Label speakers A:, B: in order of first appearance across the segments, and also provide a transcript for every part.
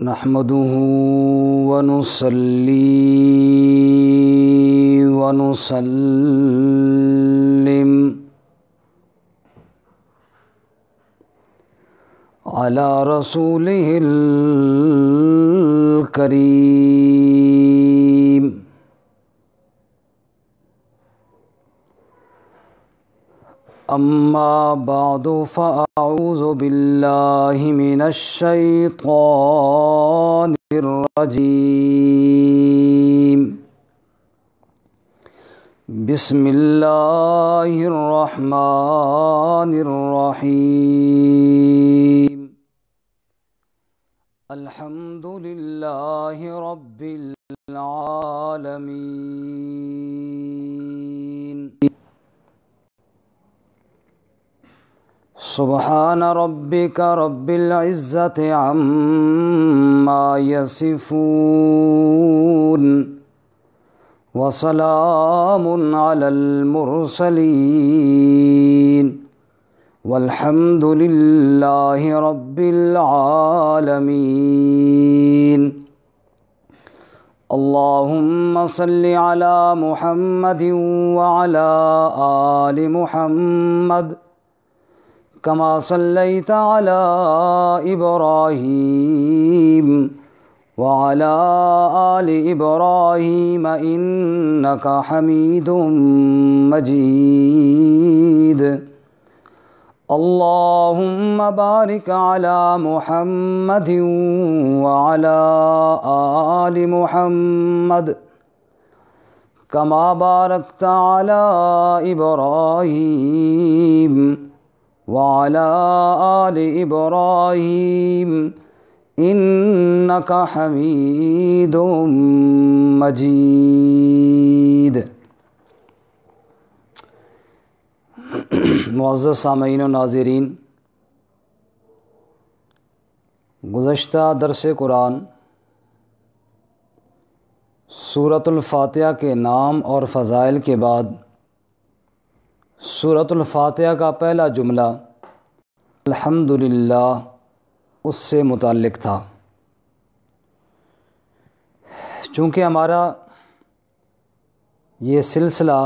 A: نحمده ونصلي ونسلم على رسوله الكريم. أما بعد فأعوذ بالله من الشيطان الرجيم. بسم الله الرحمن الرحيم. الحمد لله رب العالمين. سبحان ربك رب العزة عما يصفون وسلام على المرسلين والحمد لله رب العالمين. اللهم صل على محمد وعلى آل محمد كما صليت على إبراهيم وعلى آل إبراهيم إنك حميد مجيد. اللهم بارك على محمد وعلى آل محمد كما باركت على إبراهيم وعلى آل إبراهيم إنك حميد مجيد. معزز سامعین و ناظرین، گزشتہ درس قرآن سورۃ الفاتحہ کے نام اور فضائل کے بعد سورۃ الفاتحہ کا پہلا جملہ الحمدللہ اس سے متعلق تھا. چونکہ ہمارا یہ سلسلہ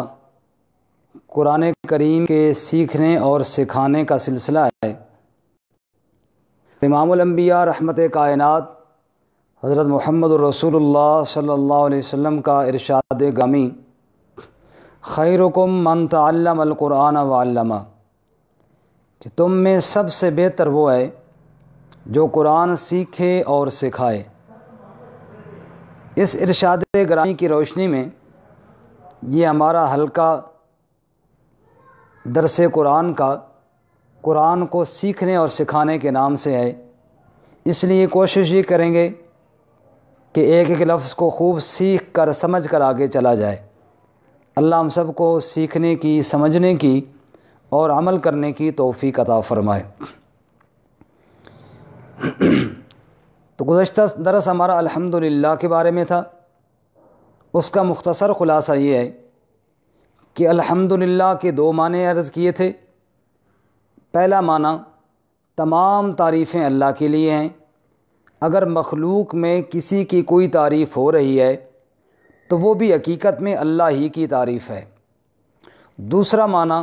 A: قرآن کریم کے سیکھنے اور سکھانے کا سلسلہ ہے. امام الانبیاء رحمت کائنات حضرت محمد الرسول اللہ صلی اللہ علیہ وسلم کا ارشاد گرامی خیرکم من تعلم القرآن وعلمہ، کہ تم میں سب سے بہتر وہ ہے جو قرآن سیکھے اور سکھائے. اس ارشاد گرامی کی روشنی میں یہ ہمارا حلقہ درس قرآن کا قرآن کو سیکھنے اور سکھانے کے نام سے ہے. اس لیے کوشش یہ کریں گے کہ ایک ایک لفظ کو خوب سیکھ کر سمجھ کر آگے چلا جائے. اللہ ہم سب کو سیکھنے کی، سمجھنے کی اور عمل کرنے کی توفیق عطا فرمائے. تو گزشتہ درس ہمارا الحمدللہ کے بارے میں تھا. اس کا مختصر خلاصہ یہ ہے کہ الحمدللہ کے دو معنی عرض کیے تھے. پہلا معنی تمام تعریفیں اللہ کے لیے ہیں. اگر مخلوق میں کسی کی کوئی تعریف ہو رہی ہے تو وہ بھی حقیقت میں اللہ ہی کی تعریف ہے. دوسرا معنی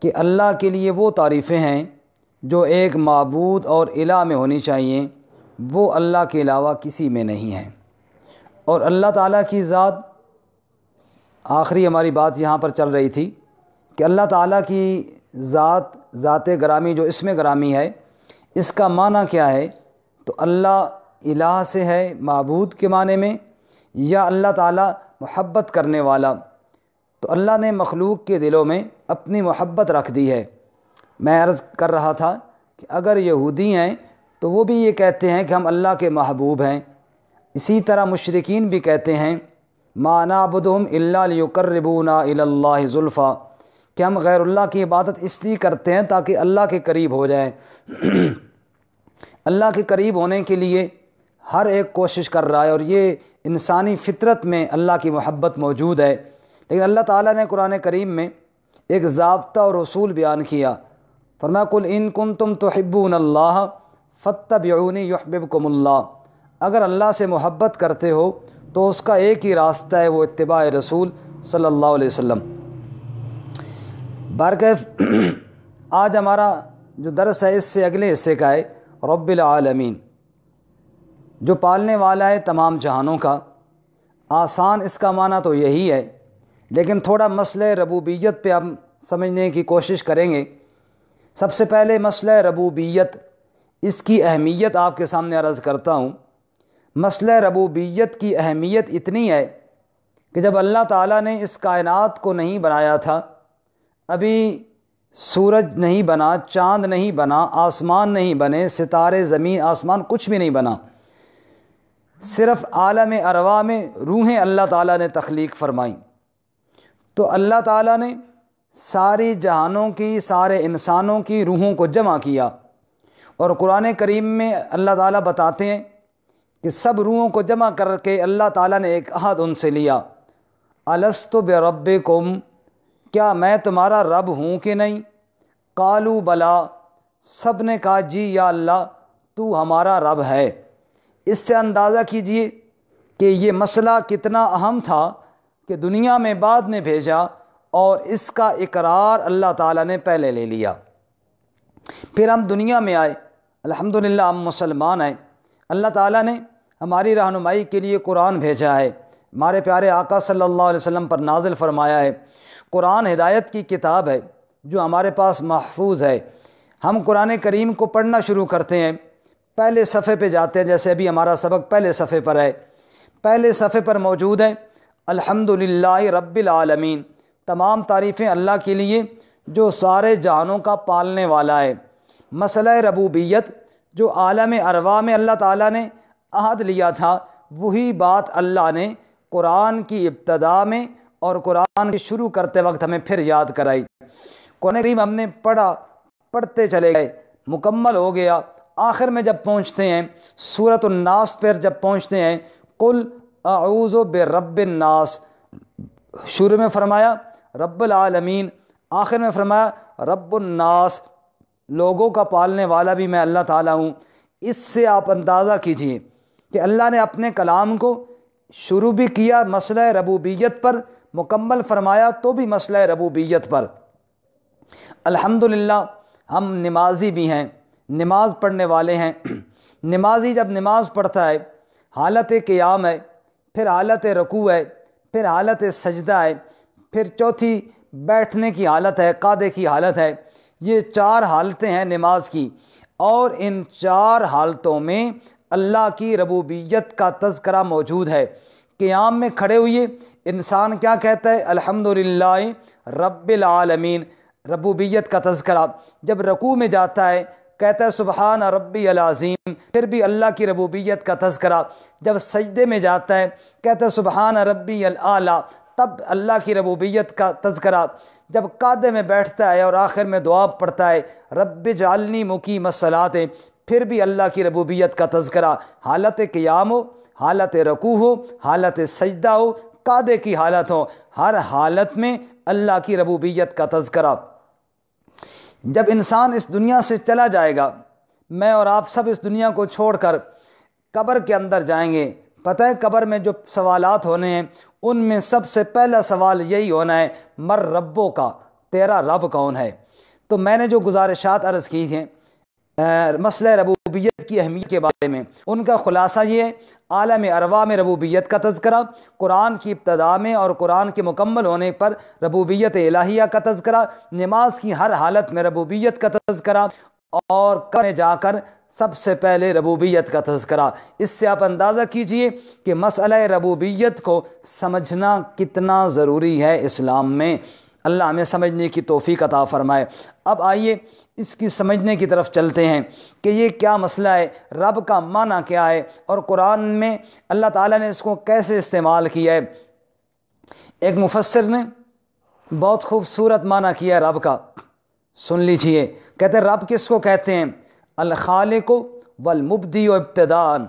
A: کہ اللہ کے لیے وہ تعریفیں ہیں جو ایک معبود اور الہ میں ہونی چاہیے، وہ اللہ کے علاوہ کسی میں نہیں ہیں. اور اللہ تعالیٰ کی ذات، آخری ہماری بات یہاں پر چل رہی تھی کہ اللہ تعالیٰ کی ذات گرامی جو اسم گرامی ہے، اس کا معنی کیا ہے؟ تو اللہ الہ سے ہے معبود کے معنی میں، یا اللہ تعالیٰ محبت کرنے والا. تو اللہ نے مخلوق کے دلوں میں اپنی محبت رکھ دی ہے. میں عرض کر رہا تھا کہ اگر یہودی ہیں تو وہ بھی یہ کہتے ہیں کہ ہم اللہ کے محبوب ہیں. اسی طرح مشرکین بھی کہتے ہیں ما نعبدہم الا لیقربونا الی اللہ زلفیٰ، کہ ہم غیر اللہ کی عبادت اس لیے کرتے ہیں تاکہ اللہ کے قریب ہو جائیں. اللہ کے قریب ہونے کے لیے ہر ایک کوشش کر رہا ہے، اور یہ انسانی فطرت میں اللہ کی محبت موجود ہے. لیکن اللہ تعالیٰ نے قرآن کریم میں ایک ضابطہ اور اصول بیان کیا. فرمایا قل ان کنتم تحبون اللہ فاتبعونی یحببکم اللہ، اگر اللہ سے محبت کرتے ہو تو اس کا ایک ہی راستہ ہے، وہ اتباع رسول صلی اللہ علیہ وسلم۔ بارکیف آج ہمارا جو درس ہے اس سے اگلے حصے کا ہے رب العالمین، جو پالنے والا ہے تمام جہانوں کا۔ آسان اس کا معنی تو یہی ہے، لیکن تھوڑا مسئلہ ربوبیت پہ ہم سمجھنے کی کوشش کریں گے۔ سب سے پہلے مسئلہ ربوبیت، اس کی اہمیت آپ کے سامنے عرض کرتا ہوں۔ مسئلہ ربوبیت کی اہمیت اتنی ہے کہ جب اللہ تعالیٰ نے اس کائنات کو نہیں بنایا تھا، ابھی سورج نہیں بنا، چاند نہیں بنا، آسمان نہیں بنے، ستارے، زمین، آسمان، کچھ بھی نہیں بنا، صرف عالم ارواح میں روحیں اللہ تعالیٰ نے تخلیق فرمائیں۔ تو اللہ تعالیٰ نے ساری جہانوں کی، سارے انسانوں کی روحوں کو جمع کیا، اور قرآن کریم میں اللہ تعالیٰ بتاتے ہیں کہ سب روحوں کو جمع کر کے اللہ تعالیٰ نے ایک عہد ان سے لیا، الست بربکم، کیا میں تمہارا رب ہوں کہ نہیں؟ قالوا بلا، سب نے کہا جی یا اللہ تو ہمارا رب ہے۔ اس سے اندازہ کیجئے کہ یہ مسئلہ کتنا اہم تھا کہ دنیا میں بعد میں بھیجا، اور اس کا اقرار اللہ تعالیٰ نے پہلے لے لیا۔ پھر ہم دنیا میں آئے، الحمدللہ ہم مسلمان ہیں، اللہ تعالیٰ نے ہماری رہنمائی کے لیے قرآن بھیجا ہے، ہمارے پیارے آقا صلی اللہ علیہ وسلم پر نازل فرمایا ہے۔ قرآن ہدایت کی کتاب ہے جو ہمارے پاس محفوظ ہے۔ ہم قرآن کریم کو پڑھنا شروع کرتے ہیں، پہلے صفحے پہ جاتے ہیں، جیسے ابھی ہمارا سبق پہلے صفحے پر ہے۔ پہلے صفحے پر موجود ہے الحمدللہ رب العالمین، تمام تعریفیں اللہ کے لیے جو سارے جہانوں کا پالنے والا ہے۔ مسئلہ ربوبیت جو عالم ارواح میں اللہ تعالیٰ نے عہد لیا تھا، وہی بات اللہ نے قرآن کی ابتدا میں اور قرآن کی شروع کرتے وقت ہمیں پھر یاد کرائی۔ قرآن کریم ہم نے پڑھتے چلے گئے، مکمل ہو گیا۔ آخر میں جب پہنچتے ہیں سورۃ الناس پر، جب پہنچتے ہیں قل اعوذ برب الناس، شروع میں فرمایا رب العالمین، آخر میں فرمایا رب الناس، لوگوں کا پالنے والا بھی میں اللہ تعالیٰ ہوں۔ اس سے آپ اندازہ کیجئے کہ اللہ نے اپنے کلام کو شروع بھی کیا مسئلہ ربوبیت پر، مکمل فرمایا تو بھی مسئلہ ربوبیت پر۔ الحمدللہ ہم نمازی بھی ہیں، نماز پڑھنے والے ہیں۔ نمازی جب نماز پڑھتا ہے، حالت قیام ہے، پھر حالت رکوع ہے، پھر حالت سجدہ ہے، پھر چوتھی بیٹھنے کی حالت ہے، قعدے کی حالت ہے۔ یہ 4 حالتیں ہیں نماز کی، اور ان 4 حالتوں میں اللہ کی ربوبیت کا تذکرہ موجود ہے۔ قیام میں کھڑے ہوئے انسان کیا کہتا ہے؟ الحمدللہ رب العالمین، ربوبیت کا تذکرہ۔ جب رکوع میں جاتا ہے کہتا ہے سبحان ربی العظیم، پھر بھی اللہ کی ربوبیت کا تذکرہ۔ جب سجدے میں جاتا ہے کہتا ہے سبحان ربی الاعلیٰ، تب اللہ کی ربوبیت کا تذکرہ۔ جب قعدے میں بیٹھتا ہے اور آخر میں دعا پڑھتا ہے رب اجعلنی مقیم الصلاۃ، پھر بھی اللہ کی ربوبیت کا تذکرہ۔ حالت قیام ہو، حالت رکوع ہو، حالت سجدہ ہو، قعدے کی حالت ہو، ہر حالت میں اللہ کی ربوبیت کا تذکرہ۔ جب انسان اس دنیا سے چلا جائے گا، میں اور آپ سب اس دنیا کو چھوڑ کر قبر کے اندر جائیں گے، پتہ ہے قبر میں جو سوالات ہونے ہیں ان میں سب سے پہلا سوال یہی ہونا ہے مر ربوں کا، تیرا رب کون ہے؟ تو میں نے جو گزارشات عرض کی ہیں مسئلہ ربوبیت کی اہمیت کے بارے میں، ان کا خلاصہ یہ ہے عالم ارواح میں ربوبیت کا تذکرہ، قرآن کی ابتدا میں اور قرآن کے مکمل ہونے پر ربوبیت الہیہ کا تذکرہ، نماز کی ہر حالت میں ربوبیت کا تذکرہ، اور قبر میں جا کر سب سے پہلے ربوبیت کا تذکرہ۔ اس سے آپ اندازہ کیجئے کہ مسئلہ ربوبیت کو سمجھنا کتنا ضروری ہے اسلام میں۔ اللہ ہمیں سمجھنے کی توفیق عطا فرمائے۔ اب آئیے اس کی سمجھنے کی طرف چلتے ہیں کہ یہ کیا مسئلہ ہے، رب کا معنی کیا ہے، اور قرآن میں اللہ تعالیٰ نے اس کو کیسے استعمال کیا ہے۔ ایک مفسر نے بہت خوبصورت معنی کیا ہے رب کا، سن لیجئے۔ کہتے ہیں رب کس کو کہتے ہیں؟ الخالق والمبدی ابتدان،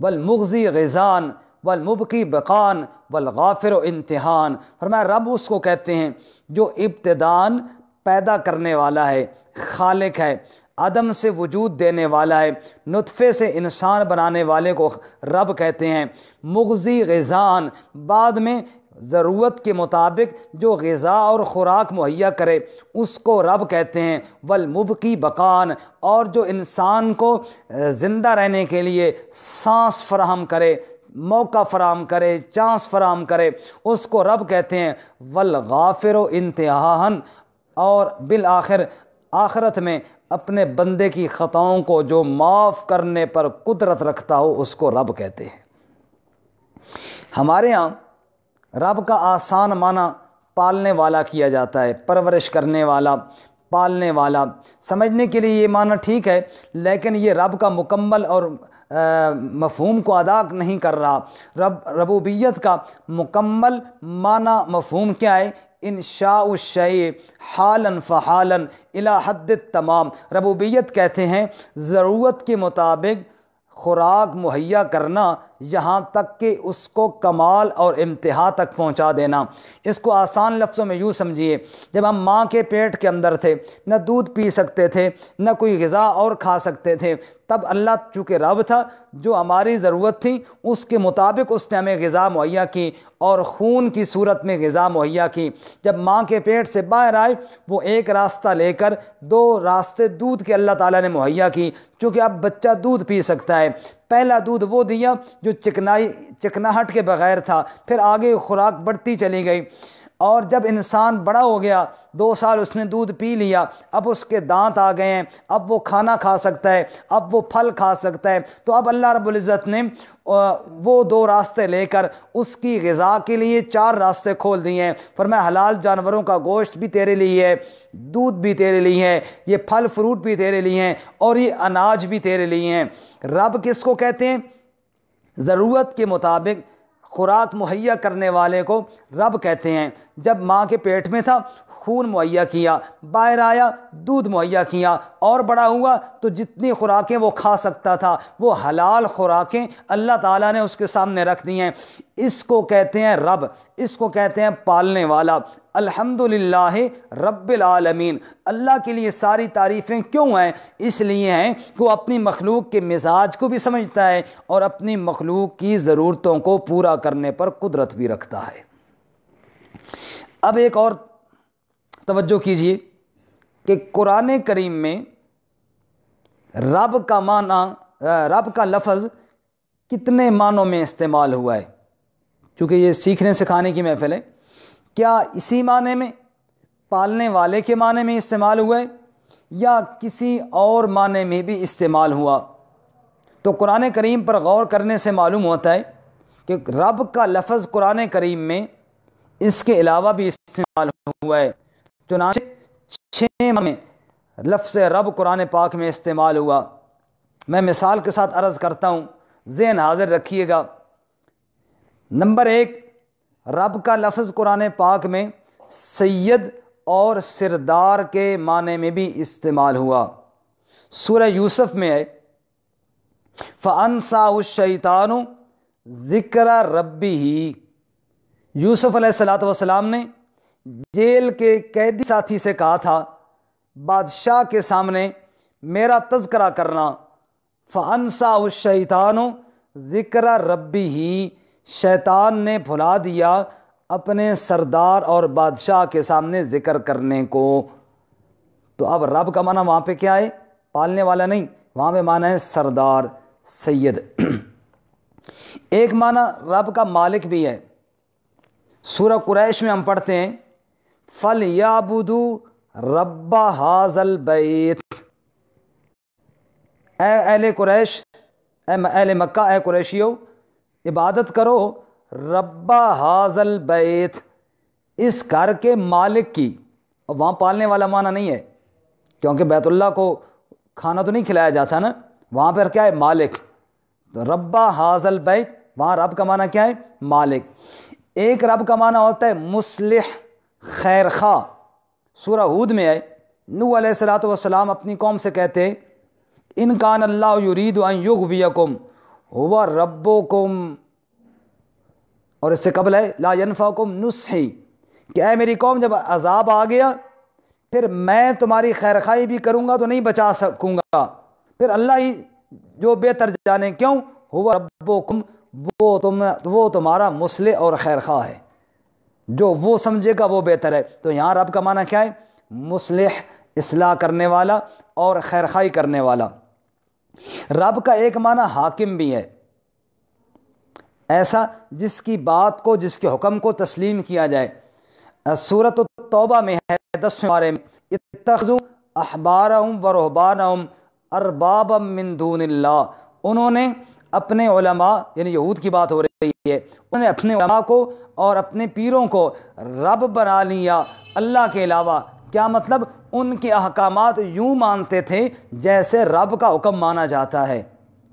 A: والمغزی غزان، والمبقی بقان، والغافر انتہان۔ فرمایا رب اس کو کہتے ہیں جو ابتدان پیدا کرنے والا ہے، خالق ہے، عدم سے وجود دینے والا ہے، نطفے سے انسان بنانے والے کو رب کہتے ہیں۔ مغذی غذان، بعد میں ضرورت کے مطابق جو غذا اور خوراک مہیا کرے اس کو رب کہتے ہیں۔ والمبقی بقان، اور جو انسان کو زندہ رہنے کے لیے سانس فراہم کرے، موقع فراہم کرے، چانس فراہم کرے، اس کو رب کہتے ہیں۔ والغافر انتہاً، اور بالآخر آخرت میں اپنے بندے کی خطاؤں کو جو معاف کرنے پر قدرت رکھتا ہو اس کو رب کہتے ہیں۔ ہمارے ہاں رب کا آسان معنی پالنے والا کیا جاتا ہے، پرورش کرنے والا، پالنے والا۔ سمجھنے کے لیے یہ معنی ٹھیک ہے، لیکن یہ رب کا مکمل اور مفہوم کو ادا نہیں کر رہا۔ ربوبیت کا مکمل معنی مفہوم کیا ہے؟ انشاء الشیء حالا فحالا الی حد التمام۔ ربوبیت کہتے ہیں ضرورت کے مطابق خوراک مہیا کرنا یہاں تک کہ اس کو کمال اور انتہا تک پہنچا دینا۔ اس کو آسان لفظوں میں یوں سمجھیے، جب ہم ماں کے پیٹ کے اندر تھے، نہ دودھ پی سکتے تھے، نہ کوئی غذا اور کھا سکتے تھے، تب اللہ چونکہ رب تھا، جو ہماری ضرورت تھی اس کے مطابق اس نے ہمیں غذا مہیا کی اور خون کی صورت میں غذا مہیا کی۔ جب ماں کے پیٹ سے باہر آئے وہ ایک راستہ لے کر دو راستے دودھ کے اللہ تعالیٰ نے مہیا کی، چونکہ اب بچہ دودھ پی سکتا ہے۔ پہلا دودھ وہ دیا جو چکناہٹ کے بغیر تھا، پھر آگے خوراک بڑھتی چلی گئی، اور جب انسان بڑا ہو گیا، 2 سال اس نے دودھ پی لیا، اب اس کے دانت آ گئے ہیں، اب وہ کھانا کھا سکتا ہے، اب وہ پھل کھا سکتا ہے۔ تو اب اللہ رب العزت نے وہ 2 راستے لے کر اس کی غذا کے لیے 4 راستے کھول دیے ہیں۔ فرمایا حلال جانوروں کا گوشت بھی تیرے لیے ہے، دودھ بھی تیرے لیے ہے، یہ پھل فروٹ بھی تیرے لیے ہیں، اور یہ اناج بھی تیرے لیے ہیں۔ رب کس کو کہتے ہیں؟ ضرورت کے مطابق خوراک مہیا کرنے والے کو رب کہتے ہیں۔ جب ماں کے پیٹ میں تھا خون مہیا کیا، باہر آیا دودھ مہیا کیا، اور بڑا ہوا تو جتنی خوراکیں وہ کھا سکتا تھا وہ حلال خوراکیں اللہ تعالیٰ نے اس کے سامنے رکھ دی ہیں۔ اس کو کہتے ہیں رب، اس کو کہتے ہیں پالنے والا۔ الحمدللہ رب العالمین، اللہ کے لیے ساری تعریفیں کیوں ہیں؟ اس لیے ہیں کہ وہ اپنی مخلوق کے مزاج کو بھی سمجھتا ہے اور اپنی مخلوق کی ضرورتوں کو پورا کرنے پر قدرت بھی رکھتا ہے۔ اب ایک اور توجہ کیجیے کہ قرآن کریم میں رب کا معنی، رب کا لفظ کتنے معنوں میں استعمال ہوا ہے؟ چونکہ یہ سیکھنے سکھانے کی محفل ہے، کیا اسی معنی میں پالنے والے کے معنی میں استعمال ہوا ہے یا کسی اور معنی میں بھی استعمال ہوا؟ تو قرآن کریم پر غور کرنے سے معلوم ہوتا ہے کہ رب کا لفظ قرآن کریم میں اس کے علاوہ بھی استعمال ہوا ہے۔ چنانچہ 6 میں لفظ رب قرآن پاک میں استعمال ہوا۔ میں مثال کے ساتھ عرض کرتا ہوں، ذہن حاضر رکھیے گا۔ نمبر 1، رب کا لفظ قرآن پاک میں سید اور سردار کے معنی میں بھی استعمال ہوا۔ سورہ یوسف میں ہے فَأَنْسَاهُ الشَّيْطَانُ ذِكْرَ رَبِّهِ۔ یوسف علیہ السلام نے جیل کے قیدی ساتھی سے کہا تھا بادشاہ کے سامنے میرا تذکرہ کرنا۔ فَأَنْسَاهُ الشَّيْطَانُ ذِكْرَ رَبِّهِ، شیطان نے بھلا دیا اپنے سردار اور بادشاہ کے سامنے ذکر کرنے کو۔ تو اب رب کا معنی وہاں پہ کیا ہے؟ پالنے والا نہیں، وہاں پہ معنی ہے سردار، سید۔ ایک معنی رب کا مالک بھی ہے۔ سورہ قریش میں ہم پڑھتے ہیں فَلْيَعْبُدُوا رَبَّ هَٰذَا الْبَيْتِ، اے اہل قریش، اے اہل مکہ، اے قریشیو، عبادت کرو رب هَٰذَا الْبَيْتِ، اس گھر کے مالک کی۔ اور وہاں پالنے والا معنی نہیں ہے، کیونکہ بیت اللہ کو کھانا تو نہیں کھلایا جاتا نا، وہاں پر کیا ہے؟ مالک۔ تو رب هَٰذَا الْبَيْتِ، وہاں رب کا معنی کیا ہے؟ مالک۔ ایک رب کا معنی ہوتا ہے مصلح، خیر خواہ۔ سورہ ہود میں ہے، نوح علیہ السلام اپنی قوم سے کہتے ہیں ان کان اللہ یرید ان یغویکم هو ربکم، اور اس سے قبل ہے لا ینفعکم نصحی، کہ اے میری قوم جب عذاب آ گیا پھر میں تمہاری خیر خواہی بھی کروں گا تو نہیں بچا سکوں گا، پھر اللہ ہی جو بہتر جانے، کیوں؟ ہوا ربکم، وہ تمہارا مصلح اور خیر خواہ ہے، جو وہ سمجھے گا وہ بہتر ہے۔ تو یہاں رب کا معنی کیا ہے؟ مصلح، اصلاح کرنے والا اور خیر خواہی کرنے والا۔ رب کا ایک معنی حاکم بھی ہے، ایسا جس کی بات کو، جس کے حکم کو تسلیم کیا جائے۔ سورۃ التوبہ میں ہے 10ویں پارے میں، اتخذوا احبارہم ورہبانہم اربابا من دون اللہ، انہوں نے اپنے علماء، یعنی یہود کی بات ہو رہی ہے، انہوں نے اپنے علماء کو اور اپنے پیروں کو رب بنا لیا اللہ کے علاوہ۔ کیا مطلب؟ ان کے احکامات یوں مانتے تھے جیسے رب کا حکم مانا جاتا ہے۔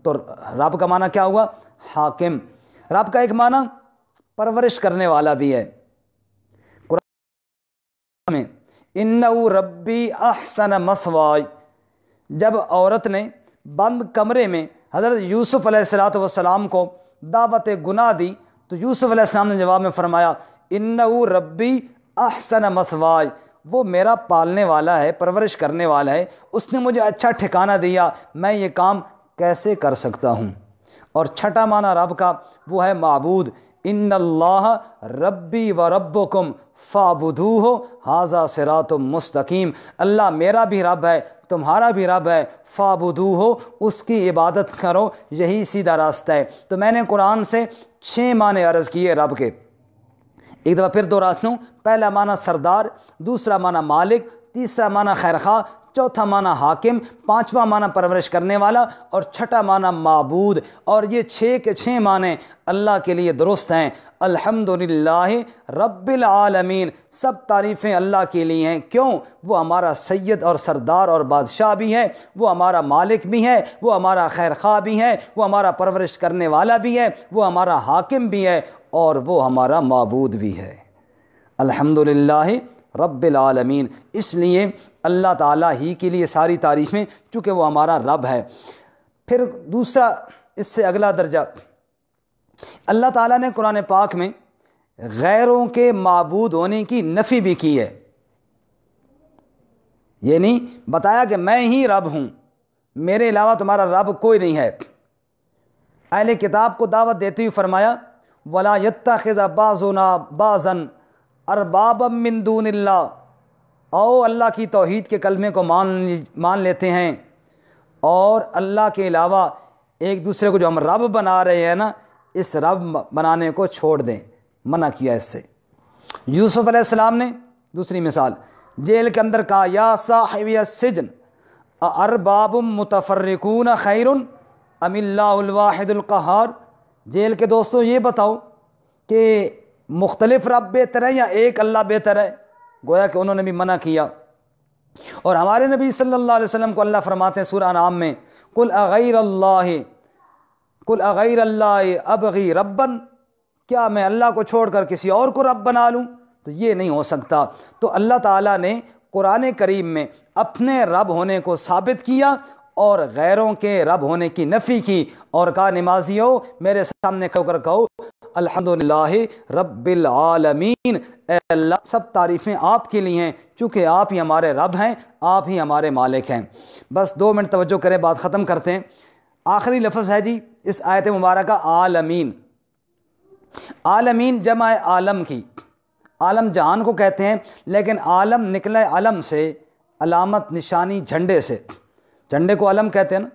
A: تو رب کا معنی کیا ہوا؟ حاکم۔ رب کا ایک معنی پرورش کرنے والا بھی ہے۔ قرآن میں انہ ربی احسن مثوائی، جب عورت نے بند کمرے میں حضرت یوسف علیہ السلام کو دعوت گناہ دی تو یوسف علیہ السلام نے جواب میں فرمایا انہ ربی احسن مثوائی، وہ میرا پالنے والا ہے، پرورش کرنے والا ہے، اس نے مجھے اچھا ٹھکانہ دیا، میں یہ کام کیسے کر سکتا ہوں۔ اور چھٹا معنی رب کا وہ ہے معبود، ان اللہ ربی و ربکم فاعبدوہ ھذا صراط مستقیم، اللہ میرا بھی رب ہے، تمہارا بھی رب ہے، فاعبدوہ، اس کی عبادت کرو، یہی سیدھا راستہ ہے۔ تو میں نے قرآن سے 6 معنی عرض کیے رب کے، ایک دفعہ پھر دہراتا ہوں۔ پہلا معنی سردار، دوسرا معنی مالک، تیسرا معنی خیرخواہ، چوتھا معنی حاکم، پانچواں معنی پرورش کرنے والا، اور چھٹا معنی معبود۔ اور یہ 6 کے 6 معنی اللہ کے لیے درست ہیں۔ الحمدللہ رب العالمین، سب تعریفیں اللہ کے لیے ہیں، کیوں؟ وہ ہمارا سید اور سردار اور بادشاہ بھی ہے، وہ ہمارا مالک بھی ہے، وہ ہمارا خیرخواہ بھی ہے، وہ ہمارا پرورش کرنے والا بھی ہے، وہ ہمارا حاکم بھی ہے، اور وہ ہمارا معبود بھی ہے۔ الحمدللہ رب العالمین، اس لیے اللہ تعالیٰ ہی کے لیے ساری تعریفیں، چونکہ وہ ہمارا رب ہے۔ پھر دوسرا، اس سے اگلا درجہ، اللہ تعالیٰ نے قرآن پاک میں غیروں کے معبود ہونے کی نفی بھی کی ہے، یعنی بتایا کہ میں ہی رب ہوں، میرے علاوہ تمہارا رب کوئی نہیں ہے۔ اہل کتاب کو دعوت دیتے ہوئے فرمایا وَلَا يَتَّخِذَ بَعْضُنَا بَعْضًا أَرْبَابًا مِّن دُونِ اللَّهِ، او اللہ کی توحید کے کلمے کو مان لیتے ہیں، اور اللہ کے علاوہ ایک دوسرے کو جو ہم رب بنا رہے ہیں نا، اس رب بنانے کو چھوڑ دیں، منع کیا اس سے۔ یوسف علیہ السلام نے دوسری مثال، جیل کے اندر کہا یا صاحبی السجن ارباب متفرقون خیر ام اللہ الواحد القہار، جیل کے دوستوں یہ بتاؤ کہ مختلف رب بہتر ہے یا ایک اللہ بہتر ہے؟ گویا کہ انہوں نے بھی منع کیا۔ اور ہمارے نبی صلی اللہ علیہ وسلم کو اللہ فرماتے ہیں سورہ انعام میں قل اغیر اللہ ابغی ربا، کیا میں اللہ کو چھوڑ کر کسی اور کو رب بنا لوں؟ تو یہ نہیں ہو سکتا۔ تو اللہ تعالیٰ نے قرآن کریم میں اپنے رب ہونے کو ثابت کیا اور غیروں کے رب ہونے کی نفی کی، اور کہا نمازیوں میرے سامنے کھڑ کر کہو الحمدللہ رب العالمین، اے اللہ سب تعریفیں آپ کے لیے ہیں، چونکہ آپ ہی ہمارے رب ہیں، آپ ہی ہمارے مالک ہیں۔ بس 2 منٹ توجہ کریں، بات ختم کرتے ہیں۔ آخری لفظ ہے جی اس آیت مبارکہ عالمین۔ عالمین جمع عالم کی، عالم جہان کو کہتے ہیں، لیکن عالم نکلا علم سے، علامت نشانی جھنڈے سے، جھنڈے کو علم کہتے ہیں نا۔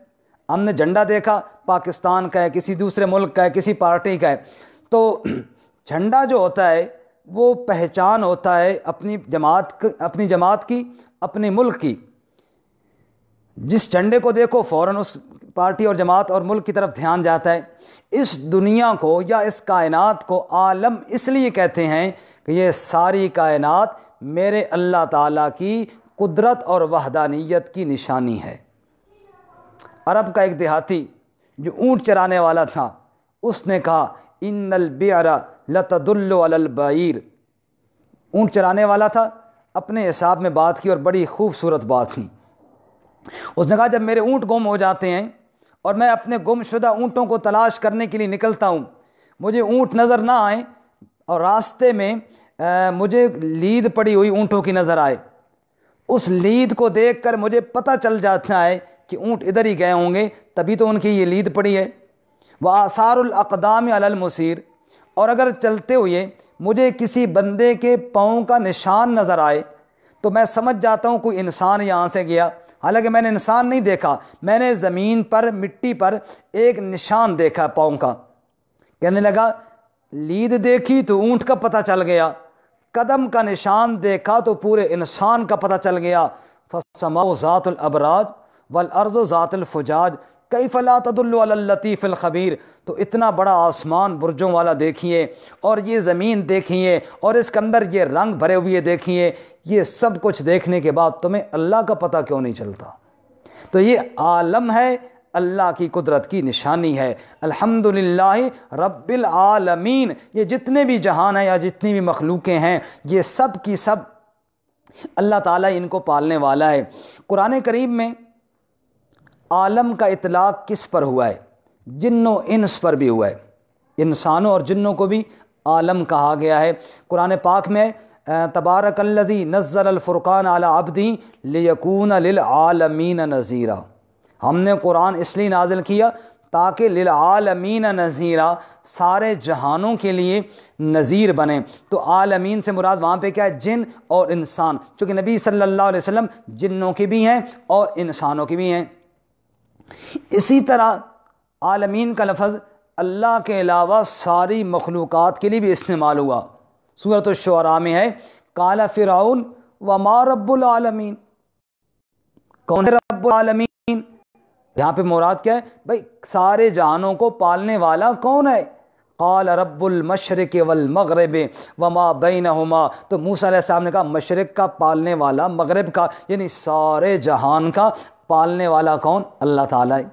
A: ہم نے جھنڈا دیکھا پاکستان کا ہے، کسی دوسرے ملک کا ہے، کسی پارٹی کا ہے، تو جھنڈا جو ہوتا ہے وہ پہچان ہوتا ہے اپنی جماعت کی، اپنے ملک کی۔ جس جھنڈے کو دیکھو فوراً اس پارٹی اور جماعت اور ملک کی طرف دھیان جاتا ہے۔ اس دنیا کو یا اس کائنات کو عالم اس لیے کہتے ہیں کہ یہ ساری کائنات میرے اللہ تعالیٰ کی قدرت اور وحدانیت کی نشانی ہے۔ عرب کا ایک دیہاتی جو اونٹ چرانے والا تھا، اس نے کہا ان البئر لتدل علی البعیر، اونٹ چرانے والا تھا، اپنے حساب میں بات کی اور بڑی خوبصورت بات تھی۔ اس نے کہا جب میرے اونٹ گم ہو جاتے ہیں اور میں اپنے گم شدہ اونٹوں کو تلاش کرنے کے لیے نکلتا ہوں، مجھے اونٹ نظر نہ آئیں اور راستے میں مجھے لید پڑی ہوئی اونٹوں کی نظر آئے، اس لید کو دیکھ کر مجھے پتہ چل جاتا ہے کہ اونٹ ادھر ہی گئے ہوں گے، تبھی تو ان کی یہ لید پڑی ہے۔ وآثار الاقدام علی المسیر، اور اگر چلتے ہوئے مجھے کسی بندے کے پاؤں کا نشان نظر آئے تو میں سمجھ جاتا ہوں کوئی انسان یہاں سے گیا، حالانکہ میں نے انسان نہیں دیکھا، میں نے زمین پر مٹی پر ایک نشان دیکھا پاؤں کا۔ کہنے لگا لید دیکھی تو اونٹ کا پتہ چل گیا، قدم کا نشان دیکھا تو پورے انسان کا پتہ چل گیا۔ فالسماء ذات الابراج والارض ذات الفجاج کیف لا تدل علی اللطیف الخبیر، تو اتنا بڑا آسمان برجوں والا دیکھیے، اور یہ زمین دیکھیے، اور اس کے اندر یہ رنگ بھرے ہوئے دیکھیے، یہ سب کچھ دیکھنے کے بعد تمہیں اللہ کا پتہ کیوں نہیں چلتا؟ تو یہ عالم ہے، اللہ کی قدرت کی نشانی ہے۔ الحمدللہ رب العالمین، یہ جتنے بھی جہان ہیں یا جتنی بھی مخلوقیں ہیں، یہ سب کی سب اللہ تعالیٰ ان کو پالنے والا ہے۔ قرآن کریم میں عالم کا اطلاق کس پر ہوا ہے؟ جن و انس پر بھی ہوا ہے، انسانوں اور جنوں کو بھی عالم کہا گیا ہے۔ قرآن پاک میں تبارک الذی نزل الفرقان علی عبدہ لیکون للعالمین نذیرا، ہم نے قرآن اس لیے نازل کیا تاکہ للعالمین نذیرا، سارے جہانوں کے لیے نذیر بنے۔ تو عالمین سے مراد وہاں پہ کیا ہے؟ جن اور انسان، چونکہ نبی صلی اللہ علیہ وسلم جنوں کے بھی ہیں اور انسانوں کے بھی ہیں۔ اسی طرح عالمین کا لفظ اللہ کے علاوہ ساری مخلوقات کے لیے بھی استعمال ہوا۔ سورۃ الشعراء میں ہے قال فرعون وما رب العالمین، کون ہے رب العالمین؟ یہاں پہ مراد کیا ہے؟ بھائی سارے جہانوں کو پالنے والا کون ہے؟ قال رب المشرق والمغرب وما بینہما، تو موسیٰ علیہ السلام نے کہا مشرق کا پالنے والا، مغرب کا، یعنی سارے جہان کا پالنے والا کون؟ اللہ تعالیٰ ہے۔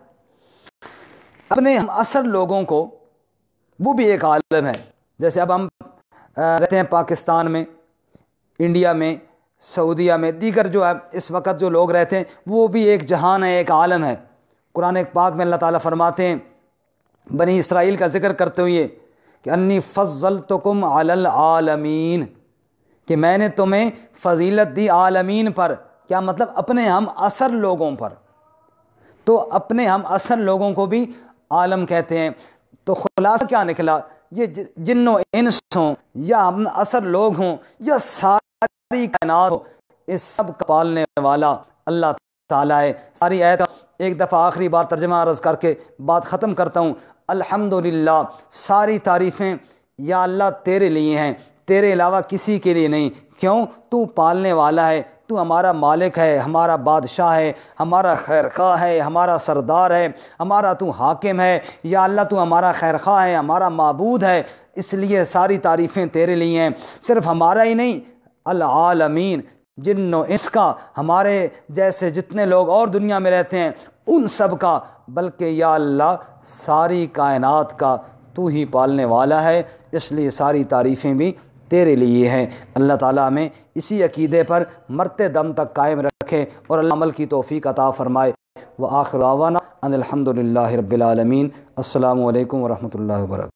A: اپنے ہم اثر لوگوں کو، وہ بھی ایک عالم ہے۔ جیسے اب ہم رہتے ہیں پاکستان میں، انڈیا میں، سعودیہ میں، دیگر جو ہے اس وقت جو لوگ رہتے ہیں، وہ بھی ایک جہان ہے، ایک عالم ہے۔ قرآن پاک میں اللہ تعالیٰ فرماتے ہیں بنی اسرائیل کا ذکر کرتے ہوئے کہ انی فضلتکم علی العالمین، کہ میں نے تمہیں فضیلت دی عالمین پر، کیا مطلب؟ اپنے ہم اثر لوگوں پر۔ تو اپنے ہم اثر لوگوں کو بھی عالم کہتے ہیں۔ تو خلاصہ کیا نکلا؟ یہ جن و انس ہوں یا ہم اثر لوگ ہوں یا ساری کائنات ہو، اس سب کا پالنے والا اللہ تعالیٰ ہے۔ ساری آیت ایک دفعہ آخری بار ترجمہ عرض کر کے بات ختم کرتا ہوں۔ الحمدللہ، ساری تعریفیں یا اللہ تیرے لیے ہیں، تیرے علاوہ کسی کے لیے نہیں۔ کیوں؟ تو پالنے والا ہے، تو ہمارا مالک ہے، ہمارا بادشاہ ہے، ہمارا خیر خواہ ہے، ہمارا سردار ہے، ہمارا تو حاکم ہے، یا اللہ تو ہمارا خیر خواہ ہے، ہمارا معبود ہے۔ اس لیے ساری تعریفیں تیرے لیے ہیں، صرف ہمارا ہی نہیں، العالمین، جن و انس کا، ہمارے جیسے جتنے لوگ اور دنیا میں رہتے ہیں ان سب کا، بلکہ یا اللہ ساری کائنات کا تو ہی پالنے والا ہے، اس لیے ساری تعریفیں بھی تیرے لیے ہیں۔ اللہ تعالیٰ ہمیں اسی عقیدے پر مرتے دم تک قائم رکھے اور اللہ عمل کی توفیق عطا فرمائے۔ وآخر دعوانا ان الحمد للہ رب العالمین۔ السلام علیکم ورحمۃ اللہ وبرکاتہ۔